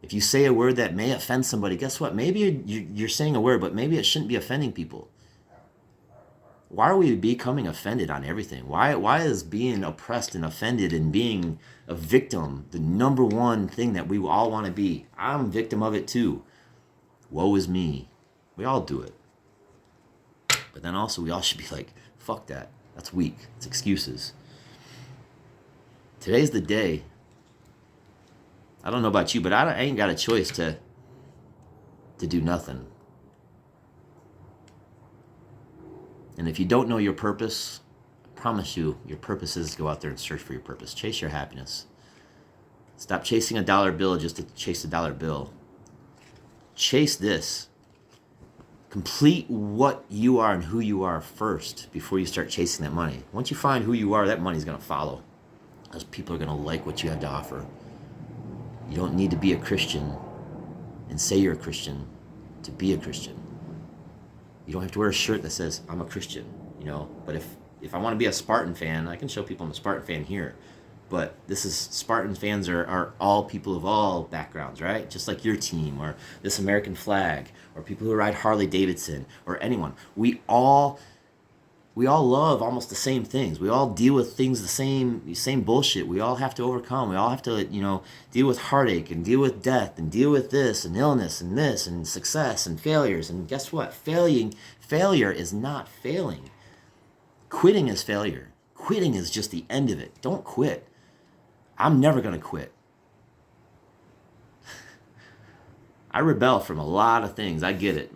If you say a word that may offend somebody, guess what? Maybe you're saying a word, but maybe it shouldn't be offending people. Why are we becoming offended on everything? Why is being oppressed and offended and being a victim the number one thing that we all want to be? I'm a victim of it too. Woe is me. We all do it. But then also we all should be like, fuck that. That's weak. It's excuses. Today's the day. I don't know about you, but I ain't got a choice to do nothing. And if you don't know your purpose, I promise you, your purpose is to go out there and search for your purpose. Chase your happiness. Stop chasing a dollar bill just to chase a dollar bill. Chase this. Complete what you are and who you are first before you start chasing that money. Once you find who you are, that money's going to follow. Because people are going to like what you have to offer. You don't need to be a Christian and say you're a Christian to be a Christian. You don't have to wear a shirt that says, I'm a Christian, But if I want to be a Spartan fan, I can show people I'm a Spartan fan here. But Spartan fans are all people of all backgrounds, right? Just like your team or this American flag or people who ride Harley Davidson or anyone. We all love almost the same things. We all deal with things the same bullshit. We all have to overcome. We all have to, deal with heartache and deal with death and deal with this and illness and this and success and failures. And guess what? Failure is not failing. Quitting is failure. Quitting is just the end of it. Don't quit. I'm never going to quit. I rebel from a lot of things. I get it.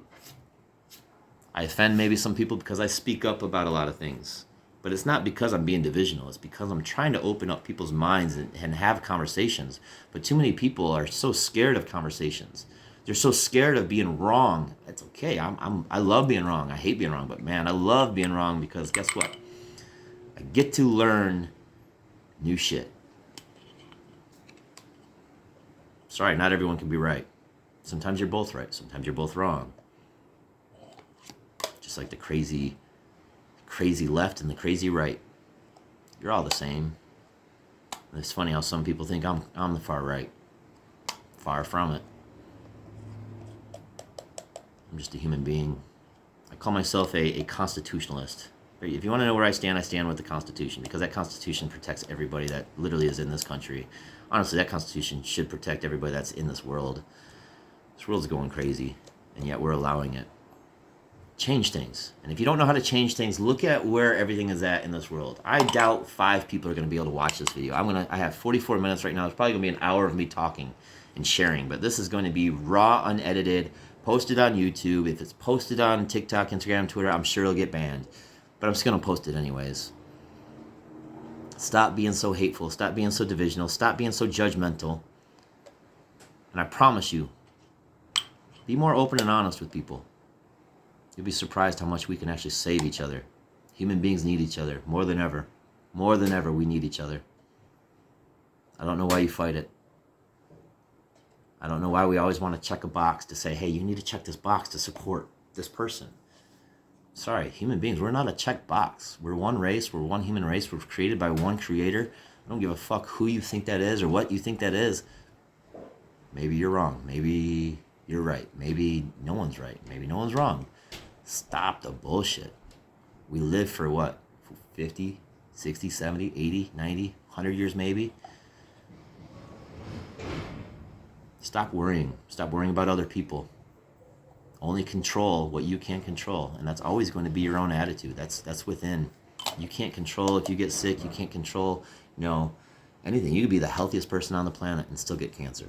I offend maybe some people because I speak up about a lot of things. But it's not because I'm being divisional. It's because I'm trying to open up people's minds and have conversations. But too many people are so scared of conversations. They're so scared of being wrong. It's okay. I love being wrong. I hate being wrong. But man, I love being wrong because guess what? I get to learn new shit. Sorry, not everyone can be right. Sometimes you're both right. Sometimes you're both wrong. Just like the crazy left and the crazy right. You're all the same. And it's funny how some people think I'm the far right. Far from it. I'm just a human being. I call myself a constitutionalist. If you want to know where I stand with the Constitution, because that Constitution protects everybody that literally is in this country. Honestly, that Constitution should protect everybody that's in this world. This world's going crazy, and yet we're allowing it. Change things. And if you don't know how to change things, look at where everything is at in this world. I doubt 5 people are going to be able to watch this video. I have 44 minutes right now. It's probably going to be an hour of me talking and sharing, but this is going to be raw, unedited, posted on YouTube. If it's posted on TikTok, Instagram, Twitter, I'm sure it'll get banned. But I'm just going to post it anyways. Stop being so hateful. Stop being so divisional. Stop being so judgmental. And I promise you, be more open and honest with people. You'll be surprised how much we can actually save each other. Human beings need each other more than ever. More than ever, we need each other. I don't know why you fight it. I don't know why we always want to check a box to say, hey, you need to check this box to support this person. Sorry, human beings, we're not a check box. We're one race. We're one human race. We're created by one creator. I don't give a fuck who you think that is or what you think that is. Maybe you're wrong. Maybe you're right. Maybe no one's right. Maybe no one's wrong. Stop the bullshit. We live for what? 50, 60, 70, 80, 90, 100 years maybe? Stop worrying. Stop worrying about other people. Only control what you can control. And that's always going to be your own attitude. That's within. You can't control if you get sick. You can't control, anything. You could be the healthiest person on the planet and still get cancer.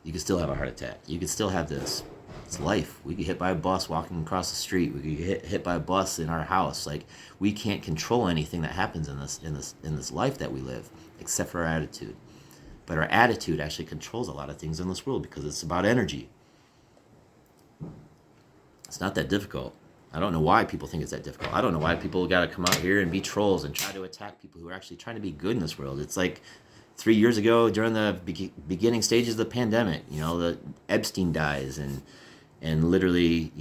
You could still have a heart attack. You could still have this. It's life. We get hit by a bus walking across the street. We could get hit by a bus in our house. Like, we can't control anything that happens in this life that we live, except for our attitude. But our attitude actually controls a lot of things in this world because it's about energy. It's not that difficult. I don't know why people think it's that difficult. I don't know why people got to come out here and be trolls and try to attack people who are actually trying to be good in this world. It's like 3 years ago during the beginning stages of the pandemic, the Epstein dies and literally,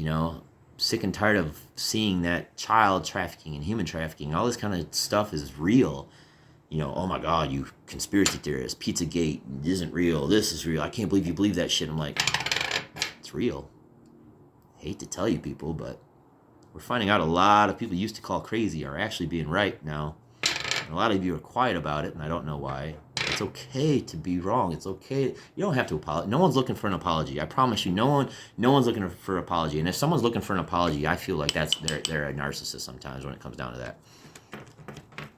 sick and tired of seeing that child trafficking and human trafficking, all this kind of stuff is real. Oh my God, you conspiracy theorist, Pizzagate isn't real, this is real, I can't believe you believe that shit. I'm like, it's real. Hate to tell you people, but we're finding out a lot of people used to call crazy are actually being right now. And a lot of you are quiet about it, and I don't know why. It's okay to be wrong. It's okay. You don't have to apologize. No one's looking for an apology. I promise you, no one's looking for an apology. And if someone's looking for an apology, I feel like they're a narcissist sometimes when it comes down to that.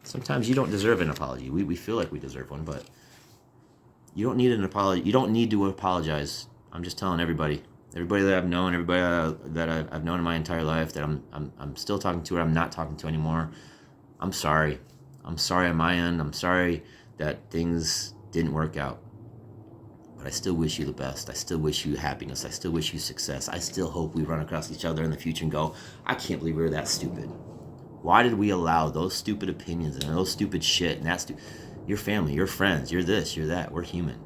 Sometimes you don't deserve an apology. We feel like we deserve one, but you don't need an apology. You don't need to apologize. I'm just telling everybody that I've known, everybody that I've known in my entire life that I'm still talking to or I'm not talking to anymore. I'm sorry. I'm sorry on my end. I'm sorry that things didn't work out. But I still wish you the best. I still wish you happiness. I still wish you success. I still hope we run across each other in the future and go, I can't believe we were that stupid. Why did we allow those stupid opinions and those stupid shit and that's your family, your friends, you're this, you're that. We're human.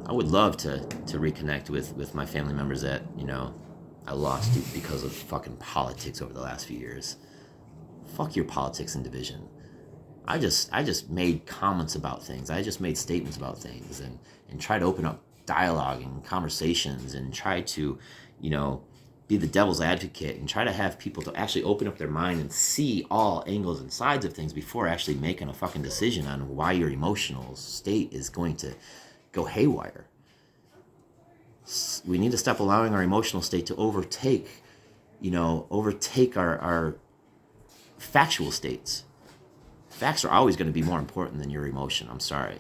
I would love to reconnect with my family members that, I lost because of fucking politics over the last few years. Fuck your politics and division. I just made comments about things. I just made statements about things and tried to open up dialogue and conversations and try to, be the devil's advocate and try to have people to actually open up their mind and see all angles and sides of things before actually making a fucking decision on why your emotional state is going to go haywire. We need to stop allowing our emotional state to overtake our factual states. Facts are always going to be more important than your emotion. I'm sorry.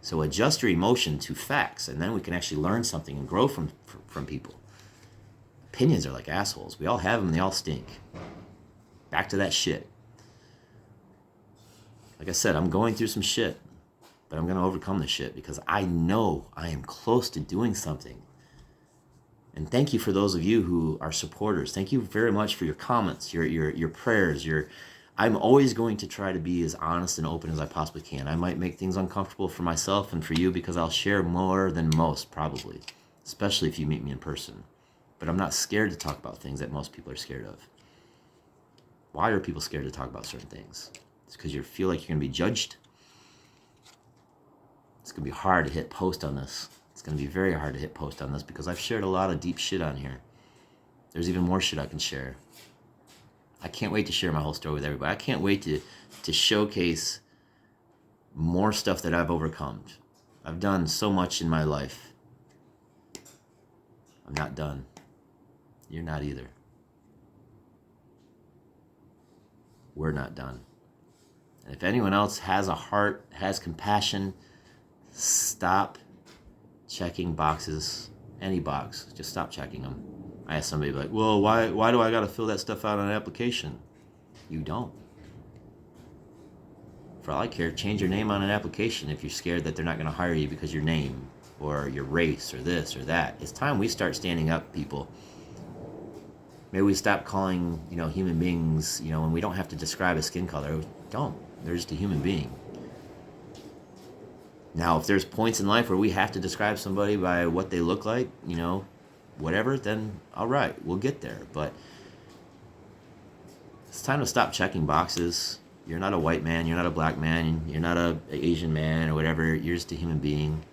So adjust your emotion to facts, and then we can actually learn something and grow from people. Opinions are like assholes. We all have them, and they all stink. Back to that shit. Like I said, I'm going through some shit, but I'm going to overcome the shit because I know I am close to doing something. And thank you for those of you who are supporters. Thank you very much for your comments, your prayers, I'm always going to try to be as honest and open as I possibly can. I might make things uncomfortable for myself and for you because I'll share more than most, probably, especially if you meet me in person. But I'm not scared to talk about things that most people are scared of. Why are people scared to talk about certain things? It's because you feel like you're going to be judged. It's going to be hard to hit post on this. It's going to be very hard to hit post on this because I've shared a lot of deep shit on here. There's even more shit I can share. I can't wait to share my whole story with everybody. I can't wait to showcase more stuff that I've overcome. I've done so much in my life. I'm not done. You're not either. We're not done. And if anyone else has a heart, has compassion, stop checking boxes. Any box. Just stop checking them. I asked somebody like, well, why do I got to fill that stuff out on an application? You don't. For all I care, change your name on an application if you're scared that they're not going to hire you because your name or your race or this or that. It's time we start standing up, people. Maybe we stop calling, human beings, when we don't have to describe a skin color. Don't. They're just a human being. Now, if there's points in life where we have to describe somebody by what they look like, whatever, then all right, we'll get there. But it's time to stop checking boxes. You're not a white man. You're not a black man. You're not a Asian man or whatever. You're just a human being.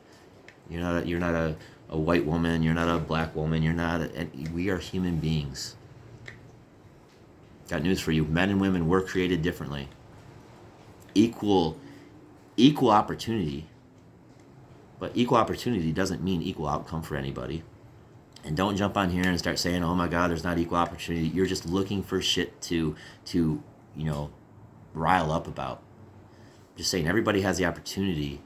You're not a white woman. You're not a black woman. We are human beings. Got news for you. Men and women were created differently. Equal opportunity. But equal opportunity doesn't mean equal outcome for anybody. And don't jump on here and start saying, oh my God, there's not equal opportunity. You're just looking for shit to rile up about. Just saying everybody has the opportunity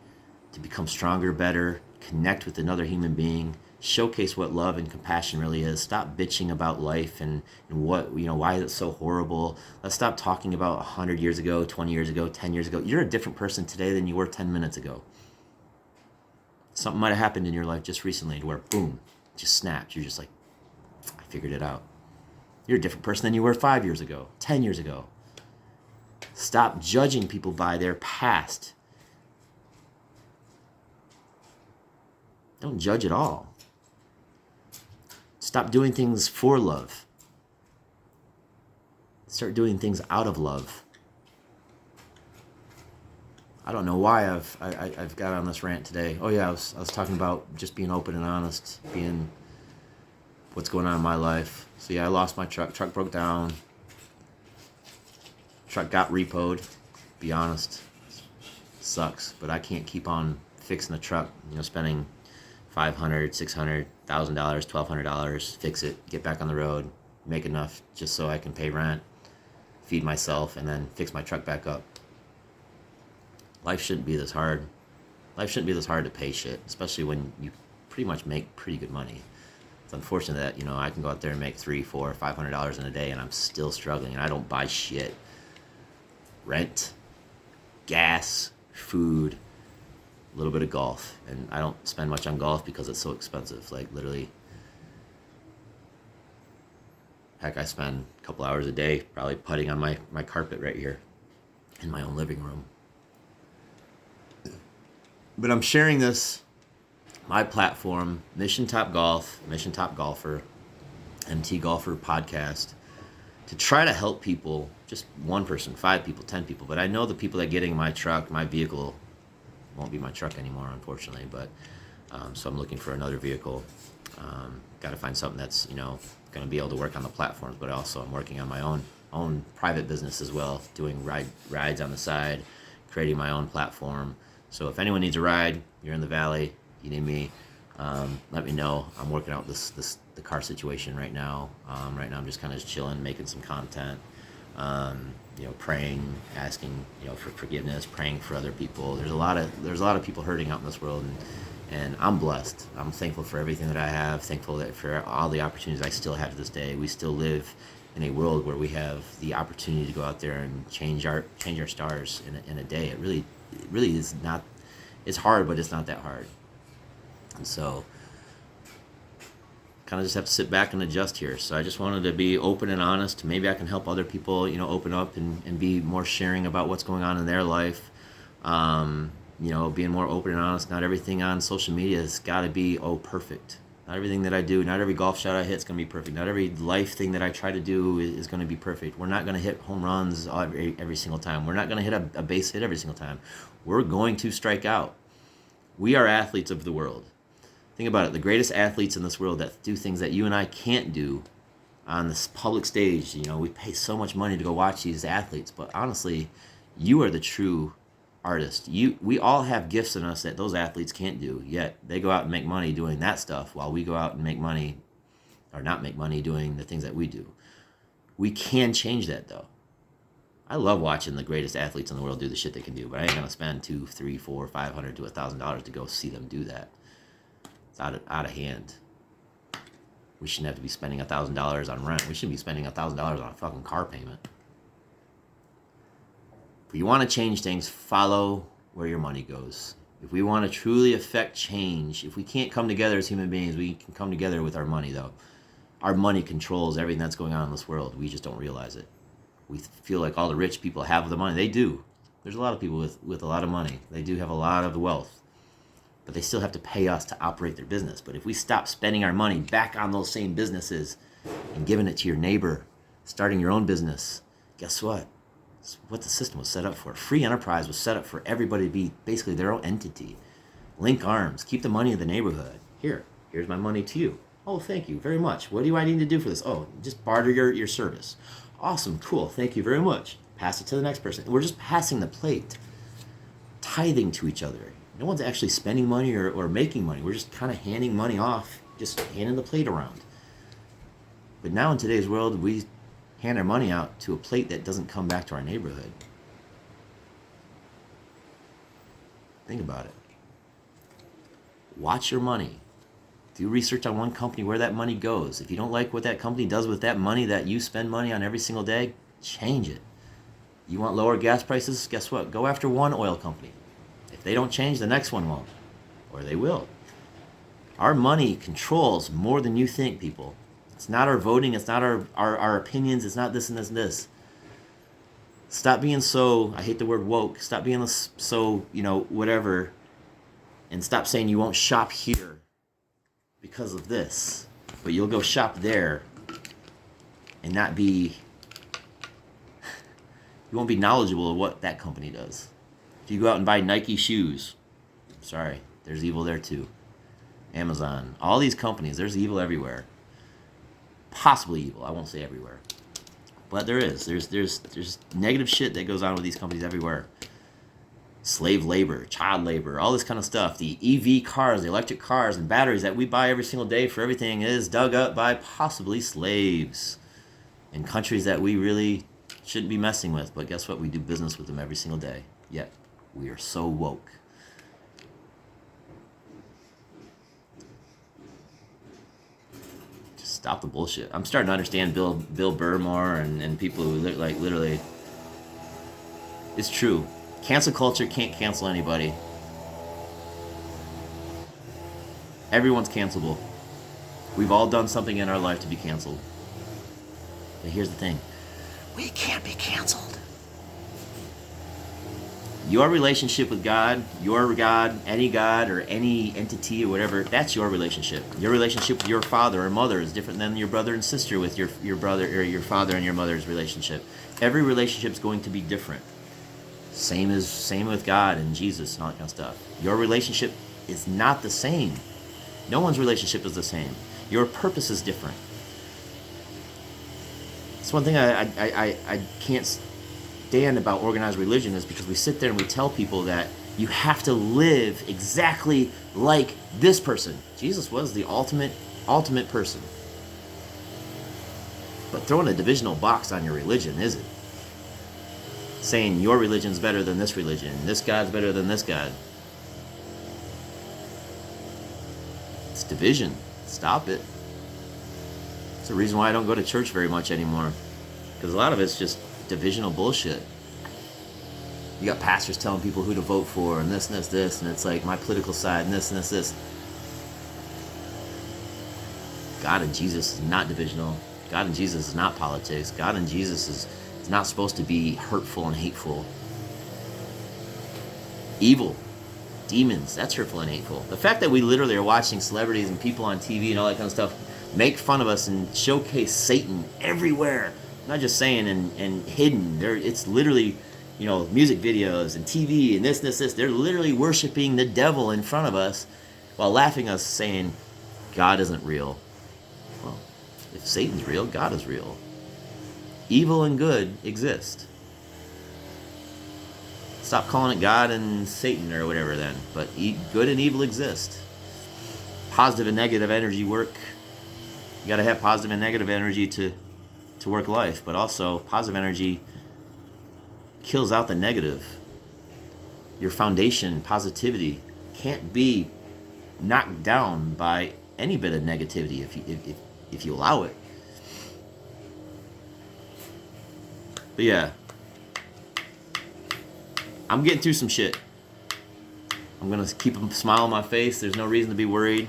to become stronger, better, connect with another human being, showcase what love and compassion really is. Stop bitching about life and what, why is it so horrible. Let's stop talking about 100 years ago, 20 years ago, 10 years ago. You're a different person today than you were 10 minutes ago. Something might have happened in your life just recently where, boom, just snapped. You're just like, I figured it out. You're a different person than you were 5 years ago, 10 years ago. Stop judging people by their past. Don't judge at all. Stop doing things for love. Start doing things out of love. I don't know why I've got on this rant today. Oh yeah, I was talking about just being open and honest, being what's going on in my life. So yeah, I lost my truck. Truck broke down. Truck got repoed. Be honest, sucks. But I can't keep on fixing the truck. Spending $500, $600, $1,000, $1,200, fix it, get back on the road, make enough just so I can pay rent, feed myself, and then fix my truck back up. Life shouldn't be this hard. Life shouldn't be this hard to pay shit, especially when you pretty much make pretty good money. It's unfortunate that, I can go out there and make $300, $400, $500 in a day and I'm still struggling and I don't buy shit. Rent, gas, food, a little bit of golf. And I don't spend much on golf because it's so expensive. Like literally, heck, I spend a couple hours a day probably putting on my carpet right here in my own living room. But I'm sharing this, my platform, Missiontopgolfer, MT Golfer podcast, to try to help people, just one person, 5 people, 10 people. But I know the people that get in my truck, my vehicle, won't be my truck anymore, unfortunately. But so I'm looking for another vehicle. Got to find something that's going to be able to work on the platforms. But also I'm working on my own private business as well, doing rides on the side, creating my own platform. So if anyone needs a ride, you're in the valley, you need me, let me know. I'm working out the car situation right now. Right now I'm just kind of chilling, making some content, praying, asking, for forgiveness, praying for other people. There's a lot of people hurting out in this world, and I'm blessed. I'm thankful for everything that I have, thankful that for all the opportunities I still have to this day. We still live in a world where we have the opportunity to go out there and change our stars in a day. It really is not. It's hard, but it's not that hard. And so kind of just have to sit back and adjust here. So I just wanted to be open and honest. Maybe I can help other people, open up and be more sharing about what's going on in their life. Being more open and honest. Not everything on social media has got to be, perfect. Not everything that I do, not every golf shot I hit is going to be perfect. Not every life thing that I try to do is going to be perfect. We're not going to hit home runs every single time. We're not going to hit a base hit every single time. We're going to strike out. We are athletes of the world. Think about it. The greatest athletes in this world that do things that you and I can't do on this public stage. We pay so much money to go watch these athletes. But honestly, you are the true artist. We all have gifts in us that those athletes can't do, yet they go out and make money doing that stuff while we go out and make money or not make money doing the things that we do. We can change that though. I love watching the greatest athletes in the world do the shit they can do, but I ain't gonna spend $200, $300, $400, $500 to $1,000 to go see them do that. It's out of hand. We shouldn't have to be spending $1,000 on rent. We shouldn't be spending $1,000 on a fucking car payment. If you want to change things, follow where your money goes. If we want to truly affect change, if we can't come together as human beings, we can come together with our money, though. our money controls everything that's going on in this world. We just don't realize it. We feel like all the rich people have the money. They do. There's a lot of people with a lot of money. They do have a lot of wealth. But they still have to pay us to operate their business. But if we stop spending our money back on those same businesses and giving it to your neighbor, starting your own business, guess what? It's what the system was set up for. Free enterprise was set up for everybody to be basically their own entity. Link arms. Keep the money in the neighborhood. Here's my money to you. Oh, thank you very much. What do I need to do for this? Oh, just barter your service. Awesome, cool. Thank you very much. Pass it to the next person. We're just passing the plate, tithing to each other. No one's actually spending money or making money. We're just kind of handing money off, just handing the plate around. But now in today's world, we hand our money out to a plate that doesn't come back to our neighborhood. Think about it. Watch your money. Do research on one company, where that money goes. If you don't like what that company does with that money that you spend money on every single day, change it. You want lower gas prices? Guess what? Go after one oil company. If they don't change, the next one won't. Or they will. Our money controls more than you think, people. It's not our voting. It's not our opinions. It's not this and this and this. Stop being so, I hate the word woke. Stop being so, whatever. And stop saying you won't shop here because of this. But you'll go shop there and not be, you won't be knowledgeable of what that company does. If you go out and buy Nike shoes, sorry, there's evil there too. Amazon, all these companies, there's evil everywhere. Possibly evil, I won't say everywhere. But there is. There's negative shit that goes on with these companies everywhere. Slave labor, child labor, all this kind of stuff. The EV cars, the electric cars and batteries that we buy every single day for everything is dug up by possibly slaves in countries that we really shouldn't be messing with. But guess what? We do business with them every single day. Yet we are so woke. Just stop the bullshit. I'm starting to understand Bill Burr more and people who like literally. It's true. Cancel culture can't cancel anybody. Everyone's cancelable. We've all done something in our life to be canceled. But here's the thing. We can't be canceled. Your relationship with God, your God, or any entity or whatever, that's your relationship. Your relationship with your father or mother is different than your brother and sister with your brother or your father and your mother's relationship. Every relationship is going to be different. Same with God and Jesus and all that kind of stuff. Your relationship is not the same. No one's relationship is the same. Your purpose is different. It's one thing I can't stand about organized religion is because we sit there and we tell people that you have to live exactly like this person. Jesus was the ultimate person. But throwing a divisional box on your religion, is it? Saying your religion's better than this religion, this God's better than this God. It's division. Stop it. It's the reason why I don't go to church very much anymore. Because a lot of it's just divisional bullshit. You got pastors telling people who to vote for and this, and it's like my political side and this. God and Jesus is not divisional. God and Jesus is not politics. God and Jesus is not supposed to be hurtful and hateful. Evil. Demons. That's hurtful and hateful. The fact that we literally are watching celebrities and people on TV and all that kind of stuff make fun of us and showcase Satan everywhere. I'm not just saying and hidden. It's literally, music videos and TV and this. They're literally worshiping the devil in front of us while laughing us saying God isn't real. Well, if Satan's real, God is real. Evil and good exist. Stop calling it God and Satan or whatever then. But good and evil exist. Positive and negative energy work. You got to have positive and negative energy to work life. But also, positive energy kills out the negative. Your foundation, positivity, can't be knocked down by any bit of negativity if you allow it. But yeah, I'm getting through some shit. I'm going to keep a smile on my face. There's no reason to be worried.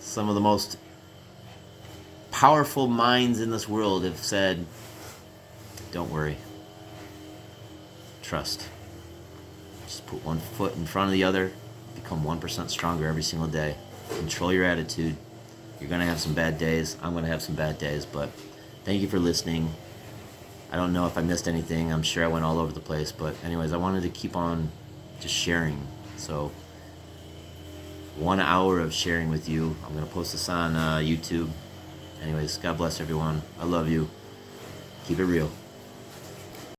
Some of the most powerful minds in this world have said, don't worry, trust. Just put one foot in front of the other, become 1% stronger every single day. Control your attitude. You're going to have some bad days. I'm going to have some bad days, but thank you for listening. I don't know if I missed anything. I'm sure I went all over the place, but anyways, I wanted to keep on just sharing. So 1 hour of sharing with you. I'm going to post this on YouTube. Anyways, God bless everyone. I love you. Keep it real.